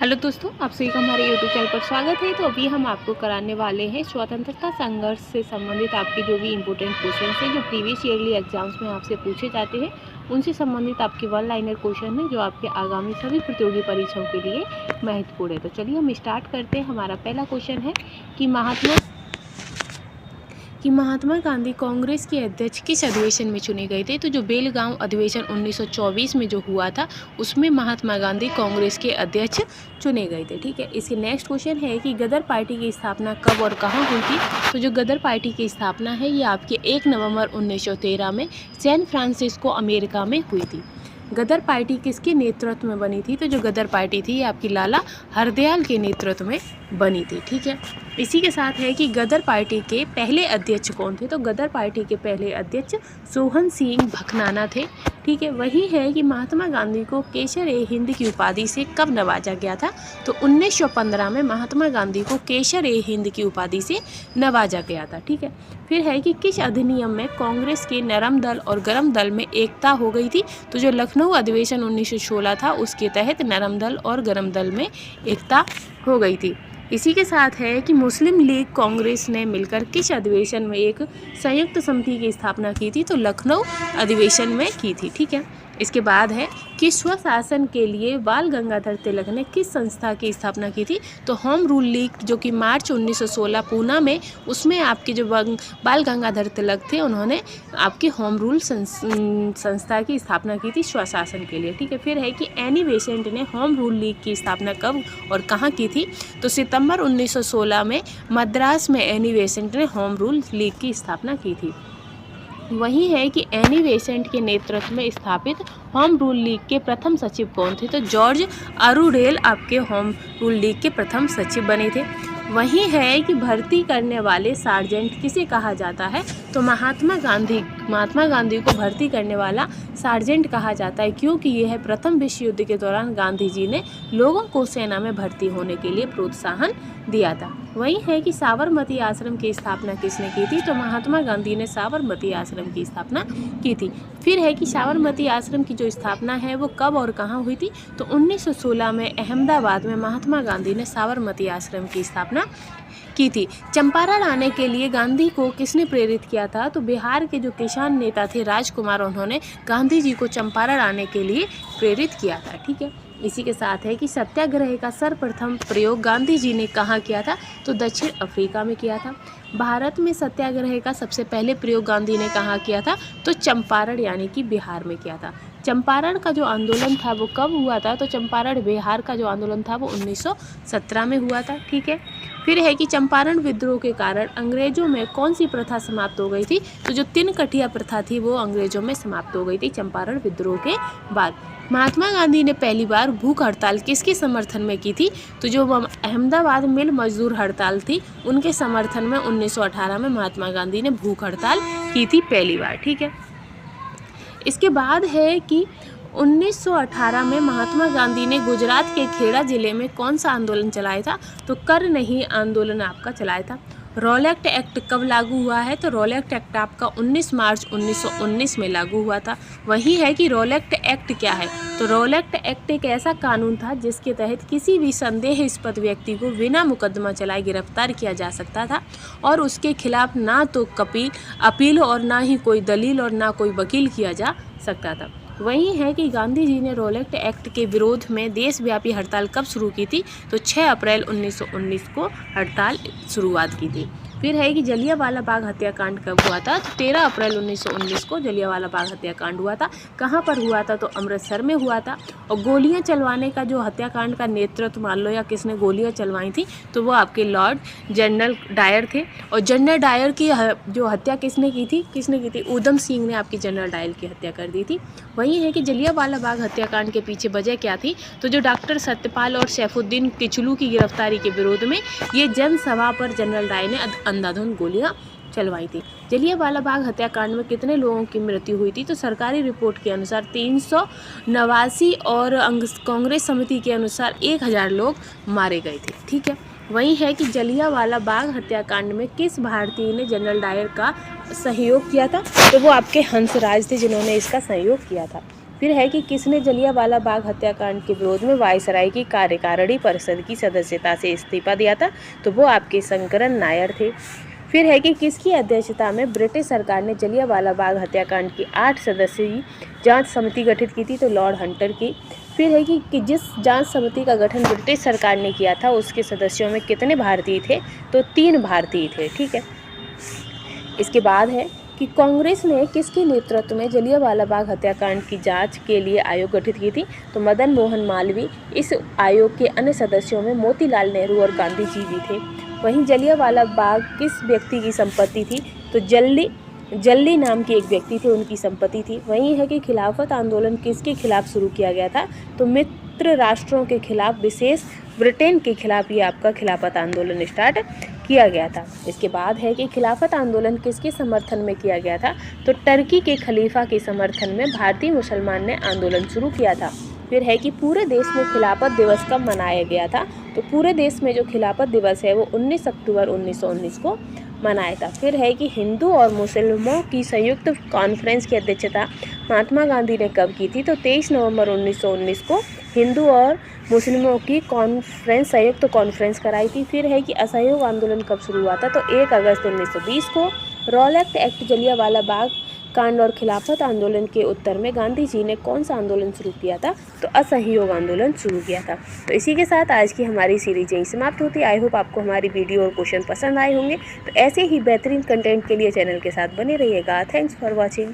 Hello दोस्तों, आप सभी का हमारे यूट्यूब चैनल पर स्वागत है। तो अभी हम आपको कराने वाले हैं स्वतंत्रता संघर्ष से संबंधित आपके जो भी इम्पोर्टेंट क्वेश्चन हैं जो प्रीवियस ईयरली एग्जाम्स में आपसे पूछे जाते हैं, उनसे संबंधित आपके वन लाइनर क्वेश्चन है जो आपके आगामी सभी प्रतियोगी परीक्षाओं के लिए महत्वपूर्ण है। तो चलिए हम स्टार्ट करते हैं। हमारा पहला क्वेश्चन है कि महात्मा गांधी कांग्रेस के अध्यक्ष किस अधिवेशन में चुने गए थे। तो जो बेलगांव अधिवेशन 1924 में जो हुआ था उसमें महात्मा गांधी कांग्रेस के अध्यक्ष चुने गए थे। ठीक है, इसके नेक्स्ट क्वेश्चन है कि गदर पार्टी की स्थापना कब और कहाँ हुई थी। तो जो गदर पार्टी की स्थापना है ये आपके 1 नवंबर 1913 में सैन फ्रांसिस्को अमेरिका में हुई थी। गदर पार्टी किसके नेतृत्व में बनी थी। तो जो गदर पार्टी थी ये आपकी लाला हरदयाल के नेतृत्व में बनी थी। ठीक है, इसी के साथ है कि गदर पार्टी के पहले अध्यक्ष कौन थे। तो गदर पार्टी के पहले अध्यक्ष सोहन सिंह भकनाना थे। ठीक है, वही है कि महात्मा गांधी को केसर-ए-हिंद की उपाधि से कब नवाजा गया था। तो 1915 में महात्मा गांधी को केसर-ए-हिंद की उपाधि से नवाजा गया था। ठीक है, फिर है कि किस अधिनियम में कांग्रेस के नरम दल और गरम दल में एकता हो गई थी। तो जो लखनऊ अधिवेशन 1916 था उसके तहत नरम दल और गरम दल में एकता हो गई थी। इसी के साथ है कि मुस्लिम लीग कांग्रेस ने मिलकर किस अधिवेशन में एक संयुक्त समिति की स्थापना की थी। तो लखनऊ अधिवेशन में की थी। ठीक है, इसके बाद है कि स्वशासन के लिए बाल गंगाधर तिलक ने किस संस्था की स्थापना की थी। तो होम रूल लीग जो कि मार्च 1916 पूना में, उसमें आपके जो बाल गंगाधर तिलक थे उन्होंने आपके होम रूल संस्था की स्थापना की थी स्वशासन के लिए। ठीक है, फिर है कि एनी बेसेंट ने होम रूल लीग की स्थापना कब और कहाँ की थी। तो सितंबर 1916 में मद्रास में एनी बेसेंट ने होम रूल लीग की स्थापना की थी। वही है कि एनी बेसेंट के नेतृत्व में स्थापित होम रूल लीग के प्रथम सचिव कौन थे। तो जॉर्ज अरुडेल आपके होम रूल लीग के प्रथम सचिव बने थे। वही है कि भर्ती करने वाले सार्जेंट किसे कहा जाता है। तो महात्मा गांधी को भर्ती करने वाला सार्जेंट कहा जाता है, क्योंकि यह प्रथम विश्व युद्ध के दौरान गांधी जी ने लोगों को सेना में भर्ती होने के लिए प्रोत्साहन दिया था। वही है कि साबरमती आश्रम की स्थापना किसने की थी। तो महात्मा गांधी ने साबरमती आश्रम की स्थापना की थी। फिर है कि साबरमती आश्रम की जो स्थापना है वो कब और कहाँ हुई थी। तो 1916 में अहमदाबाद में महात्मा गांधी ने साबरमती आश्रम की स्थापना की थी। चंपारण आने के लिए गांधी को किसने प्रेरित किया था। तो बिहार के जो किसान नेता थे राजकुमार, उन्होंने गांधी जी को चंपारण आने के लिए प्रेरित किया था। ठीक है, इसी के साथ है कि सत्याग्रह का सर्वप्रथम प्रयोग गांधी जी ने कहाँ किया था। तो दक्षिण अफ्रीका में किया था। भारत में सत्याग्रह का सबसे पहले प्रयोग गांधी ने कहाँ किया था। तो चंपारण यानी कि बिहार में किया था। चंपारण का जो आंदोलन था वो कब हुआ था। तो चंपारण बिहार का जो आंदोलन था वो 1917 में हुआ था। ठीक है, फिर है कि चंपारण विद्रोह के कारण अंग्रेजों में कौन सी प्रथा समाप्त हो गई थी। तो जो 3 कठिया प्रथा थी वो अंग्रेजों में समाप्त हो गई थी चंपारण विद्रोह के बाद। महात्मा गांधी ने पहली बार भूख हड़ताल किसके समर्थन में की थी। तो जो अहमदाबाद मिल मजदूर हड़ताल थी उनके समर्थन में 1918 में महात्मा गांधी ने भूख हड़ताल की थी पहली बार। ठीक है, इसके बाद है कि 1918 में महात्मा गांधी ने गुजरात के खेड़ा जिले में कौन सा आंदोलन चलाया था। तो कर नहीं आंदोलन आपका चलाया था। रॉलेट एक्ट कब लागू हुआ है। तो रॉलेट एक्ट आपका 19 मार्च 1919 में लागू हुआ था। वही है कि रॉलेट एक्ट क्या है। तो रॉलेट एक्ट एक ऐसा कानून था जिसके तहत किसी भी संदेहास्पद व्यक्ति को बिना मुकदमा चलाए गिरफ्तार किया जा सकता था और उसके खिलाफ ना तो अपील और ना ही कोई दलील और ना कोई वकील किया जा सकता था। वही है कि गांधी जी ने रॉलेट एक्ट के विरोध में देशव्यापी हड़ताल कब शुरू की थी। तो 6 अप्रैल 1919 को हड़ताल शुरुआत की थी। फिर है कि जलियांवाला बाग हत्याकांड कब हुआ था। तो 13 अप्रैल 1919 को जलियांवाला बाग हत्याकांड हुआ था। कहाँ पर हुआ था। तो अमृतसर में हुआ था। और गोलियां चलवाने का जो हत्याकांड का नेतृत्व मान लो या किसने गोलियां चलवाई थी तो वो आपके लॉर्ड जनरल डायर थे। और जनरल डायर की जो हत्या किसने की थी ऊधम सिंह ने आपकी जनरल डायर की हत्या कर दी थी। वही है कि जलियांवाला बाग हत्याकांड के पीछे वजह क्या थी। तो जो डॉक्टर सत्यपाल और सैफुद्दीन किचलू की गिरफ्तारी के विरोध में ये जनसभा पर जनरल डायर ने अंधाधुंध गोलियां चलवाई थी। जलियांवाला बाग हत्याकांड में कितने लोगों की मृत्यु हुई थी। तो सरकारी रिपोर्ट के अनुसार 389 और कांग्रेस समिति के अनुसार 1000 लोग मारे गए थे। ठीक है, वही है कि जलियांवाला बाग हत्याकांड में किस भारतीय ने जनरल डायर का सहयोग किया था। तो वो आपके हंसराज थे जिन्होंने इसका सहयोग किया था। फिर है कि किसने जलियांवाला बाग हत्याकांड के विरोध में वायसराय की कार्यकारिणी परिषद की सदस्यता से इस्तीफा दिया था, तो वो आपके शंकरन नायर थे। फिर है कि किसकी अध्यक्षता में ब्रिटिश सरकार ने जलियांवाला बाग हत्याकांड की 8 सदस्यीय जांच समिति गठित की थी, तो लॉर्ड हंटर की। फिर है कि जिस जांच समिति का गठन ब्रिटिश सरकार ने किया था उसके सदस्यों में कितने भारतीय थे, तो 3 भारतीय थे, ठीक है। इसके बाद है कि कांग्रेस ने किसके नेतृत्व में जलियांवाला बाग हत्याकांड की जांच के लिए आयोग गठित की थी, तो मदन मोहन मालवीय। इस आयोग के अन्य सदस्यों में मोतीलाल नेहरू और गांधी जी भी थे। वहीं जलियांवाला बाग किस व्यक्ति की संपत्ति थी, तो जल्दी नाम के एक व्यक्ति थे, उनकी संपत्ति थी। वहीं है कि खिलाफत आंदोलन किसके खिलाफ शुरू किया गया था, तो मित्र राष्ट्रों के खिलाफ, विशेष ब्रिटेन के खिलाफ ये आपका खिलाफत आंदोलन स्टार्ट किया गया था। इसके बाद है कि खिलाफत आंदोलन किसके समर्थन में किया गया था, तो टर्की के खलीफा के समर्थन में भारतीय मुसलमान ने आंदोलन शुरू किया था। फिर है कि पूरे देश में खिलाफत दिवस कब मनाया गया था, तो पूरे देश में जो खिलाफत दिवस है वो 19 अक्टूबर 1919 को मनाया था। फिर है कि हिंदू और मुस्लिमों की संयुक्त कॉन्फ्रेंस की अध्यक्षता महात्मा गांधी ने कब की थी, तो 23 नवंबर 1919 को हिंदू और मुस्लिमों की संयुक्त कॉन्फ्रेंस कराई थी। फिर है कि असहयोग आंदोलन कब शुरू हुआ था, तो 1 अगस्त 1920 को। रॉलेट एक्ट, जलियांवाला बाग कांड और खिलाफत आंदोलन के उत्तर में गांधी जी ने कौन सा आंदोलन शुरू किया था, तो असहयोग आंदोलन शुरू किया था। तो इसी के साथ आज की हमारी सीरीज यहीं समाप्त होती है। आई होप आपको हमारी वीडियो और क्वेश्चन पसंद आए होंगे। तो ऐसे ही बेहतरीन कंटेंट के लिए चैनल के साथ बने रहिएगा। Thanks for watching.